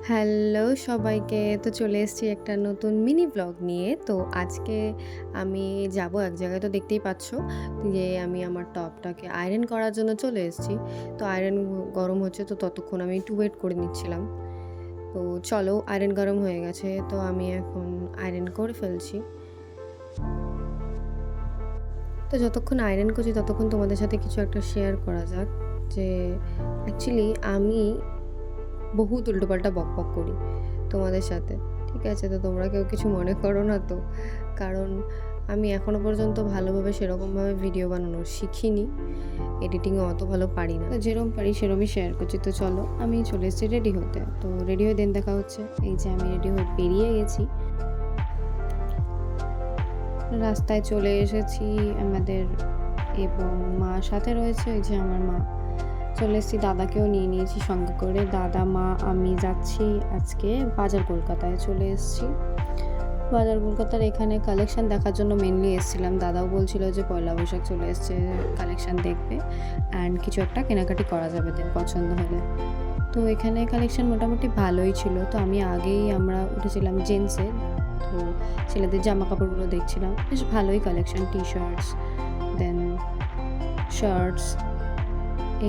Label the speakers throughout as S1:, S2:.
S1: Hello সবাইকে। তো চলে এসেছি একটা নতুন মিনি ব্লগ নিয়ে। তো আজকে আমি যাব এক জায়গায়, তো দেখতেই পাচ্ছ যে আমি আমার টপটাকে আয়রন করার জন্য চলে এসেছি। তো আয়রন গরম হচ্ছে, তো ততক্ষণ আমি একটু ওয়েট করে নিচ্ছিলাম। তো চলো, আয়রন গরম হয়ে গেছে, তো আমি এখন আয়রন করে ফেলছি। তো যতক্ষণ আয়রন করছি ততক্ষণ তোমাদের সাথে কিছু একটা শেয়ার করা যাক। যে অ্যাকচুয়ালি আমি বহুত উল্টোপাল্টা বকবক করি তোমাদের সাথে। ঠিক আছে? তো তোমরা কেউ কিছু মনে করো না তো? কারণ আমি এখনও পর্যন্ত ভালোভাবে সেরকমভাবে ভিডিও বানানো শিখিনি। এডিটিংও অত ভালো পারি না। তো যেরকম পারি সেরকমই শেয়ার করছি। তো চলো, আমি চলে এসেছি রেডি হতে। তো রেডি হয়ে দেন দেখা হচ্ছে। এই যে আমি রেডি হয়ে বেরিয়ে গেছি। রাস্তায় চলে এসেছি আমাদের, এবং মা সাথে রয়েছে। এই যে আমার মা। চলে এসেছি, দাদাকেও নিয়ে নিয়েছি সঙ্গে করে। দাদা, মা, আমি যাচ্ছি আজকে বাজার কলকাতায় চলে এসেছি। বাজার কলকাতার এখানে কালেকশান দেখার জন্য মেনলি এসেছিলাম। দাদাও বলছিল যে পয়লা বৈশাখ চলে এসছে, কালেকশান দেখবে অ্যান্ড কিছু একটা কেনাকাটি করা যাবে দেন পছন্দ হলে। তো এখানে কালেকশান মোটামুটি ভালোই ছিল। তো আমরা উঠেছিলাম জেন্টসে। তো ছেলেদের জামা কাপড়গুলো দেখছিলাম, বেশ ভালোই কালেকশান, টি শার্টস, দেন শার্টস।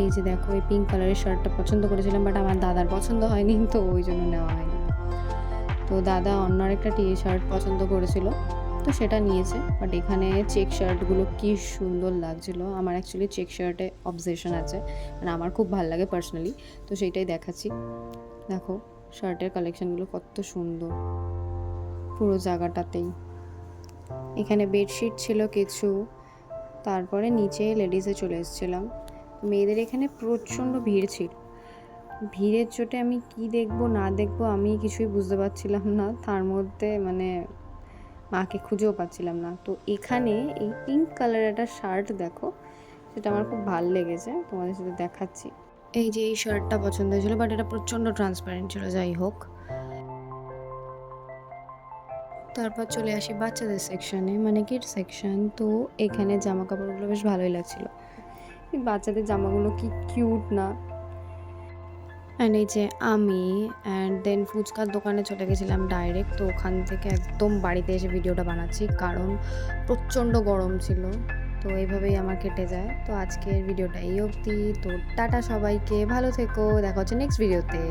S1: এই যে দেখো, এই পিঙ্ক কালারের শার্টটা পছন্দ করেছিলাম, বাট আমার দাদার পছন্দ হয়নি, তো ওই জন্য নেওয়া হয়নি। তো দাদা অন্য আরেকটা টি শার্ট পছন্দ করেছিল, তো সেটা নিয়েছে। বাট এখানে চেক শার্টগুলো কি সুন্দর লাগছিলো। আমার অ্যাকচুয়ালি চেক শার্টে অবসেশন আছে, মানে আমার খুব ভালো লাগে পার্সোনালি। তো সেইটাই দেখাচ্ছি। দেখো শার্টের কালেকশানগুলো কত সুন্দর পুরো জায়গাটাতেই। এখানে বেডশিট ছিল কিছু, তারপরে নিচে লেডিসে চলে এসেছিলাম। মেয়েদের এখানে প্রচণ্ড ভিড় ছিল। ভিড়ের চোটে আমি কি দেখবো না দেখবো আমি কিছুই বুঝতে পারছিলাম না। তার মধ্যে মানে মাকে খুঁজেও পাচ্ছিলাম না। তো এখানে এই পিঙ্ক কালারের একটা শার্ট দেখো, সেটা আমার খুব ভালো লেগেছে, তোমাদের সাথে দেখাচ্ছি। এই যে এই শার্টটা পছন্দ হয়েছিল, বাট এটা প্রচণ্ড ট্রান্সপারেন্ট ছিল। যাই হোক, তারপর চলে আসি বাচ্চাদের সেকশানে, মানে কিড সেকশন। তো এখানে জামা কাপড়গুলো বেশ ভালোই লাগছিল। এই বাচ্চাদের জামাগুলো কি কিউট না। অ্যান্ড এই যে আমি দেন ফুচকার দোকানে চলে গেছিলাম ডাইরেক্ট। তো ওখান থেকে একদম বাড়িতে এসে ভিডিওটা বানাচ্ছি, কারণ প্রচণ্ড গরম ছিল। তো এইভাবেই আমার কেটে যায়। তো আজকের ভিডিওটা এই অবধি। তো টাটা সবাইকে, ভালো থেকো, দেখা হচ্ছে নেক্সট ভিডিওতে।